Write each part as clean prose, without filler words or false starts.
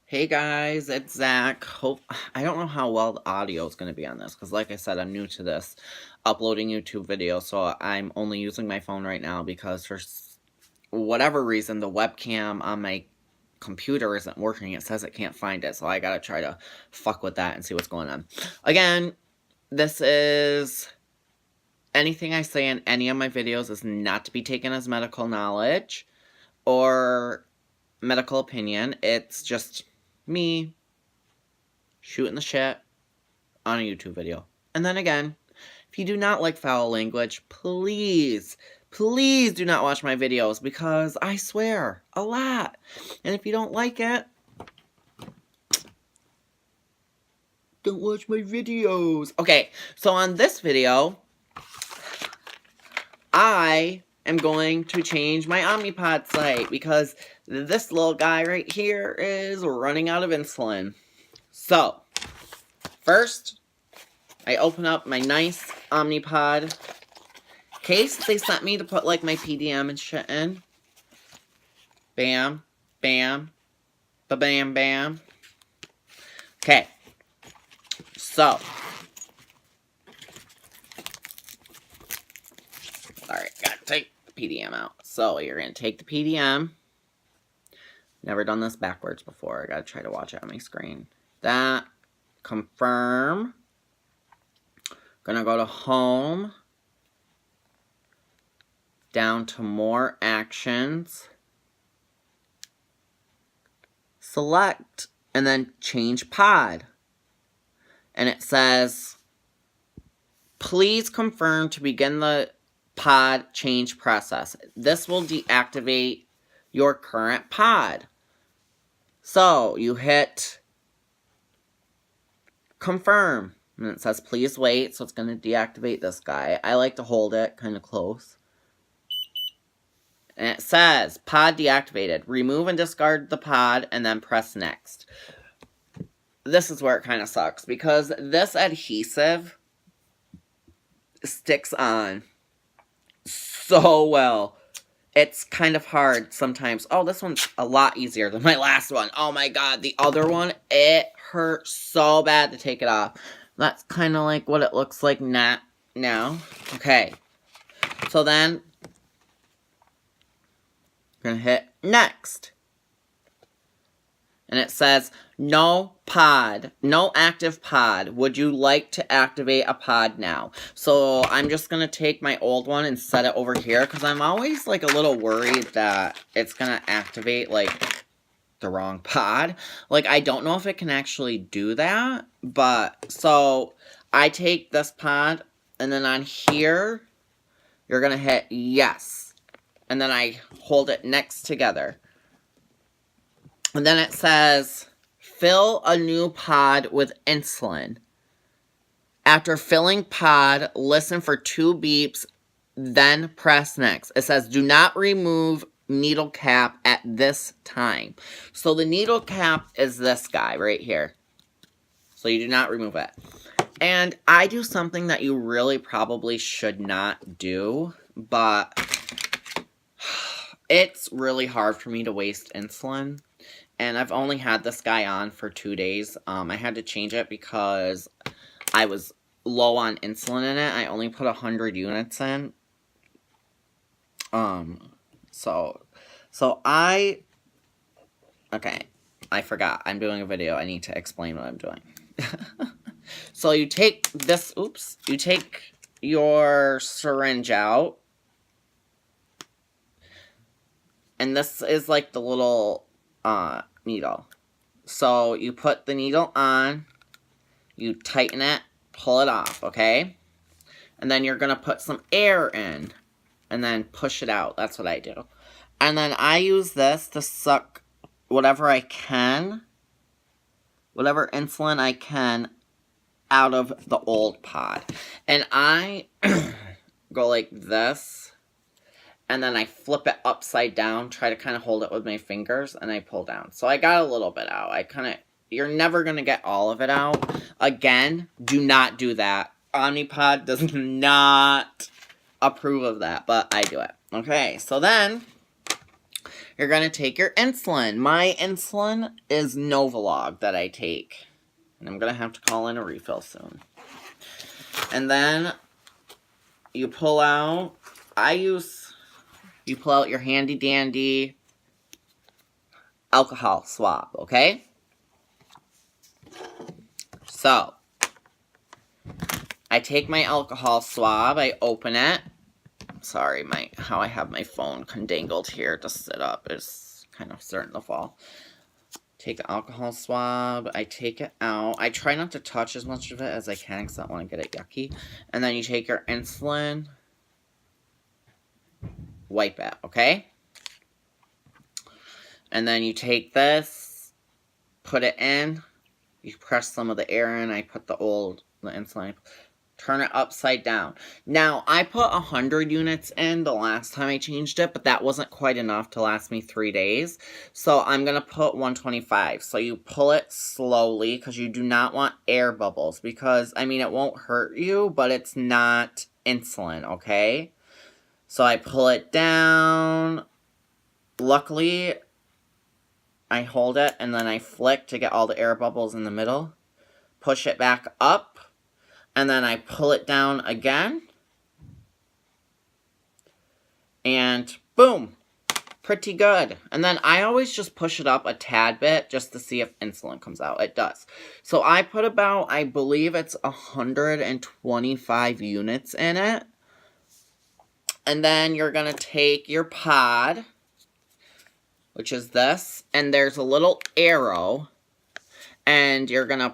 Hey guys, it's Zach. I don't know how well the audio is going to be on this because, like I said, I'm new to this uploading YouTube videos, so I'm only using my phone right now because for whatever reason the webcam on my computer isn't working. It says it can't find it, so I gotta try to fuck with that and see what's going on. Again, this is anything I say in any of my videos is not to be taken as medical knowledge or medical opinion. It's just me shooting the shit on a YouTube video. And then again, if you do not like foul language, please do not watch my videos because I swear a lot. And if you don't like it, don't watch my videos. Okay, so on this video, I am going to change my omnipod site because this little guy right here is running out of insulin. So, first, I open up my nice omnipod case they sent me to put like my PDM and shit in. Bam, bam, ba-bam, bam. Okay, so, alright, gotta take the PDM out. So, you're gonna take the PDM. Never done this backwards before. I gotta try to watch it on my screen. That, confirm. Gonna go to home. Down to more actions. Select, and then change pod. And it says, please confirm to begin the pod change process. This will deactivate your current pod. So, you hit confirm. And it says, please wait. So, it's going to deactivate this guy. I like to hold it kind of close. And it says, pod deactivated. Remove and discard the pod and then press next. This is where it kind of sucks because this adhesive sticks on so well. It's kind of hard sometimes. Oh, this one's a lot easier than my last one. Oh my god, the other one, it hurt so bad to take it off. That's kind of like what it looks like now. Okay. So then, we're going to hit next. And it says, no pod, no active pod. Would you like to activate a pod now? So I'm just going to take my old one and set it over here because I'm always like a little worried that it's going to activate like the wrong pod. Like I don't know if it can actually do that, but so I take this pod and then on here, you're going to hit yes. And then I hold it next together. And then it says, fill a new pod with insulin. After filling pod, listen for 2 beeps, then press next. It says, do not remove needle cap at this time. So the needle cap is this guy right here. So you do not remove it. And I do something that you really probably should not do, but it's really hard for me to waste insulin. And I've only had this guy on for 2 days. I had to change it because I was low on insulin in it. I only put 100 units in. Okay, I forgot. I'm doing a video. I need to explain what I'm doing. So you take this, you take your syringe out. And this is like the little needle. So you put the needle on, you tighten it, pull it off, okay? And then you're going to put some air in and then push it out. That's what I do. And then I use this to suck whatever I can, whatever insulin I can out of the old pod. And I go like this. And then I flip it upside down, try to kind of hold it with my fingers, and I pull down. So I got a little bit out. You're never going to get all of it out. Again, do not do that. Omnipod does not approve of that, but I do it. Okay, so then you're going to take your insulin. My insulin is Novolog that I take. And I'm going to have to call in a refill soon. And then you pull out, you pull out your handy dandy alcohol swab, okay? So, I take my alcohol swab, I open it. Sorry, how I have my phone condangled here to sit up is kind of starting to fall. Take the alcohol swab, I take it out. I try not to touch as much of it as I can because I don't want to get it yucky. And then you take your insulin, wipe it, okay? And then you take this, put it in, you press some of the air in. I put the insulin, turn it upside down. Now, I put 100 units in the last time I changed it, but that wasn't quite enough to last me 3 days. So I'm going to put 125. So you pull it slowly because you do not want air bubbles because, I mean, it won't hurt you, but it's not insulin, okay? So I pull it down. Luckily, I hold it and then I flick to get all the air bubbles in the middle. Push it back up. And then I pull it down again. And boom. Pretty good. And then I always just push it up a tad bit just to see if insulin comes out. It does. So I put about, I believe it's 125 units in it. And then you're going to take your pod, which is this. And there's a little arrow. And you're going to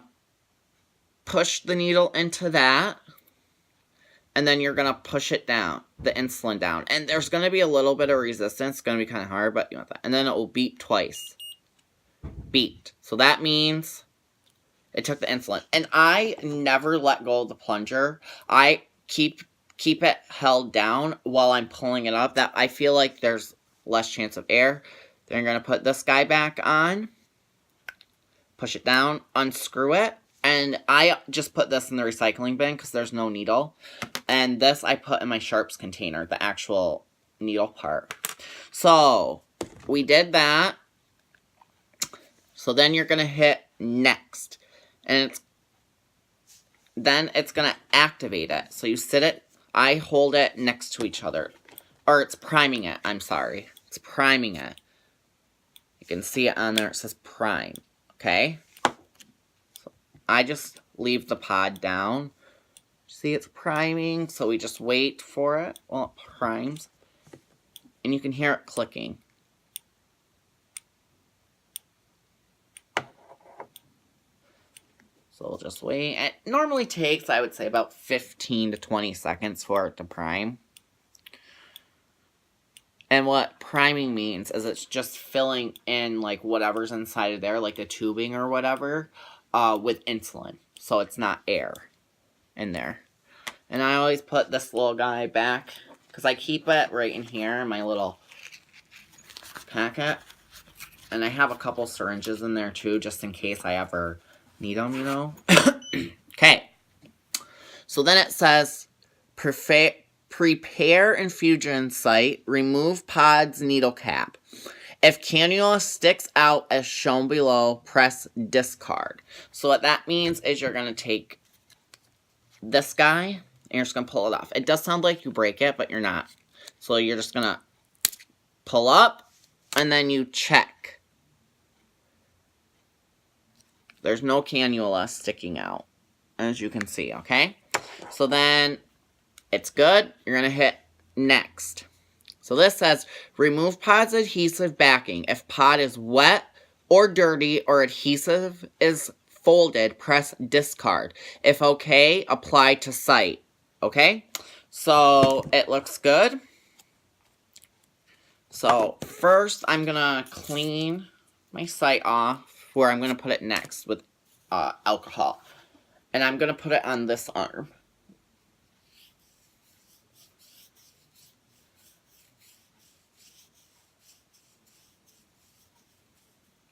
push the needle into that, and then you're going to push it down, the insulin down. And there's going to be a little bit of resistance. It's going to be kind of hard, but you want that. And then it will beep twice. Beeped. So that means it took the insulin. And I never let go of the plunger. I keep it held down while I'm pulling it up. That I feel like there's less chance of air. Then you're going to put this guy back on. Push it down. Unscrew it. And I just put this in the recycling bin because there's no needle. And this I put in my sharps container, the actual needle part. So, we did that. So then you're going to hit next. And then it's going to activate it. So you sit it, I hold it next to each other. Or it's priming it, I'm sorry. It's priming it. You can see it on there, it says prime. Okay? I just leave the pod down. See, it's priming, so we just wait for it while it primes. And you can hear it clicking. So we'll just wait. It normally takes, I would say, about 15 to 20 seconds for it to prime. And what priming means is it's just filling in, like, whatever's inside of there, like the tubing or whatever, with insulin. So it's not air in there. And I always put this little guy back because I keep it right in here in my little packet. And I have a couple syringes in there too, just in case I ever need them, you know. Okay. So then it says, prepare infusion site, remove pod's needle cap. If cannula sticks out as shown below, press discard. So what that means is you're going to take this guy and you're just going to pull it off. It does sound like you break it, but you're not. So you're just going to pull up and then you check. There's no cannula sticking out, as you can see, okay? So then it's good. You're going to hit next. So this says, remove pod's adhesive backing. If pod is wet or dirty or adhesive is folded, press discard. If okay, apply to site. Okay? So it looks good. So first I'm going to clean my site off where I'm going to put it next with alcohol. And I'm going to put it on this arm.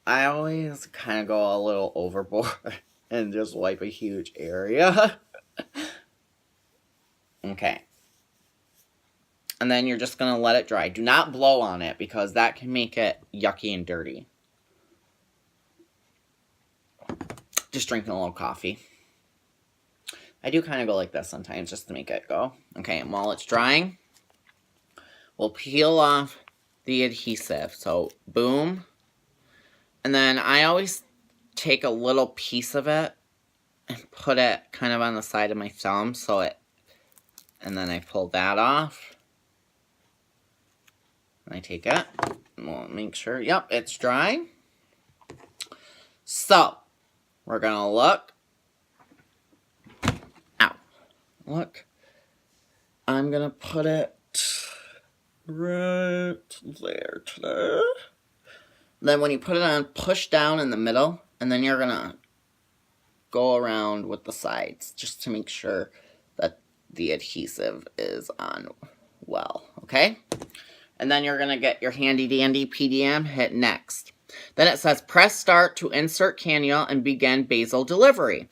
I always kind of go a little overboard and just wipe a huge area. Okay. And then you're just going to let it dry. Do not blow on it because that can make it yucky and dirty. Just drinking a little coffee. I do kind of go like this sometimes just to make it go. Okay, and while it's drying, we'll peel off the adhesive. So, boom. And then I always take a little piece of it and put it kind of on the side of my thumb and then I pull that off. And I take it, and we'll make sure, yep, it's dry. So, we're gonna look. Ow. Look. I'm gonna put it right there today. Then when you put it on, push down in the middle, and then you're gonna go around with the sides, just to make sure that the adhesive is on well, okay? And then you're gonna get your handy dandy PDM, hit next. Then it says, press start to insert cannula and begin basal delivery.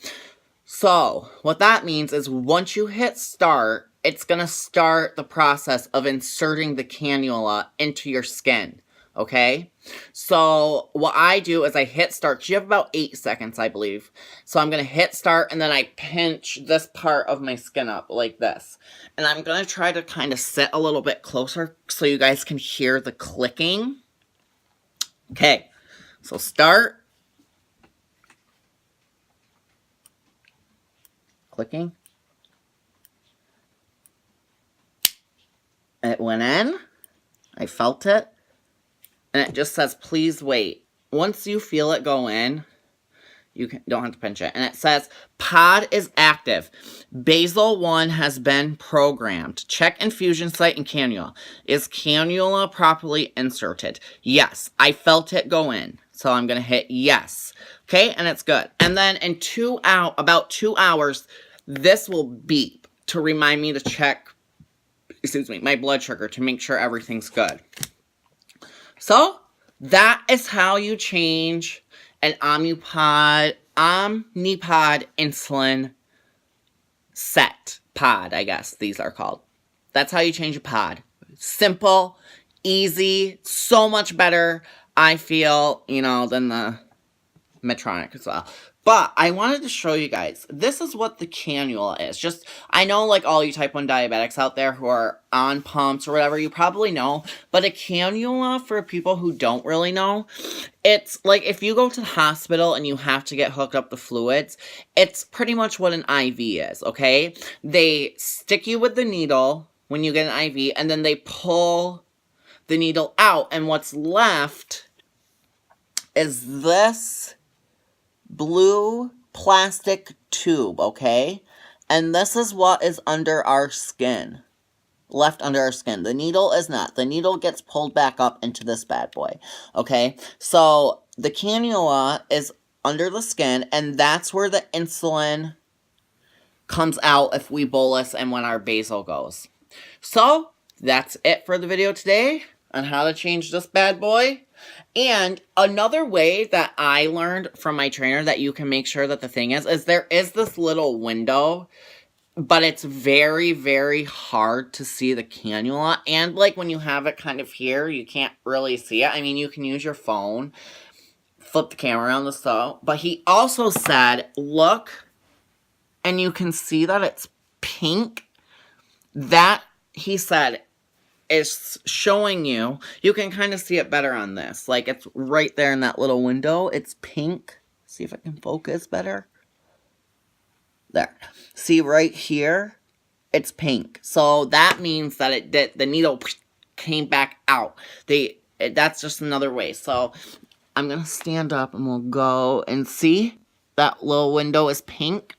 So, what that means is once you hit start, it's going to start the process of inserting the cannula into your skin, okay? So, what I do is I hit start. You have about 8 seconds, I believe. So, I'm going to hit start, and then I pinch this part of my skin up like this. And I'm going to try to kind of sit a little bit closer so you guys can hear the clicking. Okay, so start. Clicking. It went in. I felt it. And it just says, please wait. Once you feel it go in, you don't have to pinch it. And it says, pod is active. Basal 1 has been programmed. Check infusion site and cannula. Is cannula properly inserted? Yes. I felt it go in. So I'm going to hit yes. Okay, and it's good. And then in about 2 hours, this will beep to remind me to check, my blood sugar to make sure everything's good. So, that is how you change an omnipod insulin set. Pod, I guess these are called. That's how you change a pod. Simple, easy, so much better, I feel, than the Medtronic as well. But I wanted to show you guys, this is what the cannula is. I know like all you type 1 diabetics out there who are on pumps or whatever, you probably know. But a cannula, for people who don't really know, it's like if you go to the hospital and you have to get hooked up to fluids, it's pretty much what an IV is, okay? They stick you with the needle when you get an IV, and then they pull the needle out. And what's left is this blue plastic tube, okay? And this is what is under our skin. Left under our skin. The needle is not. The needle gets pulled back up into this bad boy, okay? So, the cannula is under the skin, and that's where the insulin comes out if we bolus and when our basal goes. So, that's it for the video today on how to change this bad boy. And another way that I learned from my trainer that you can make sure that the thing is there is this little window, but it's very, very hard to see the cannula. And like when you have it kind of here, you can't really see it. I mean, you can use your phone, flip the camera around the so. But he also said, look, and you can see that it's pink. That, he said, is showing you can kind of see it better on this. Like, it's right there in that little window. It's pink. See if I can focus better. There. See right here? It's pink. So, that means that the needle came back out. That's just another way. So, I'm going to stand up and we'll go and see. That little window is pink.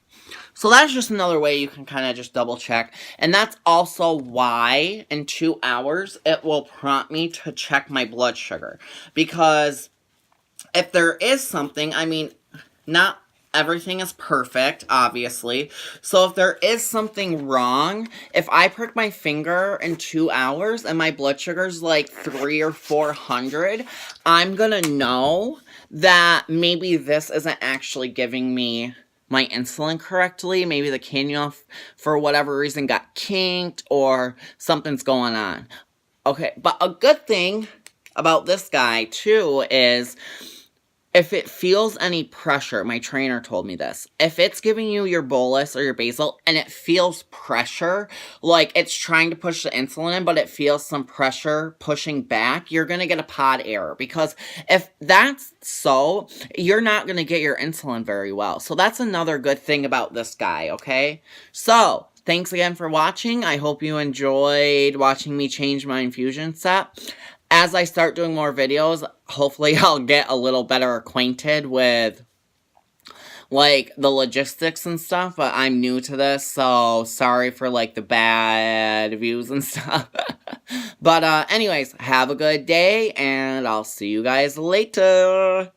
So that's just another way you can kind of just double check. And that's also why in 2 hours it will prompt me to check my blood sugar. Because if there is something, I mean, not everything is perfect, obviously. So if there is something wrong, if I prick my finger in 2 hours and my blood sugar's like 300 or 400, I'm gonna know that maybe this isn't actually giving me my insulin correctly. Maybe the cannula, for whatever reason, got kinked or something's going on. Okay, but a good thing about this guy, too, is if it feels any pressure, my trainer told me this, if it's giving you your bolus or your basal and it feels pressure, like it's trying to push the insulin in, but it feels some pressure pushing back, you're going to get a pod error. Because if that's so, you're not going to get your insulin very well. So that's another good thing about this guy, okay? So, thanks again for watching. I hope you enjoyed watching me change my infusion set. As I start doing more videos, hopefully I'll get a little better acquainted with, like, the logistics and stuff, but I'm new to this, so sorry for, like, the bad views and stuff. But, anyways, have a good day, and I'll see you guys later.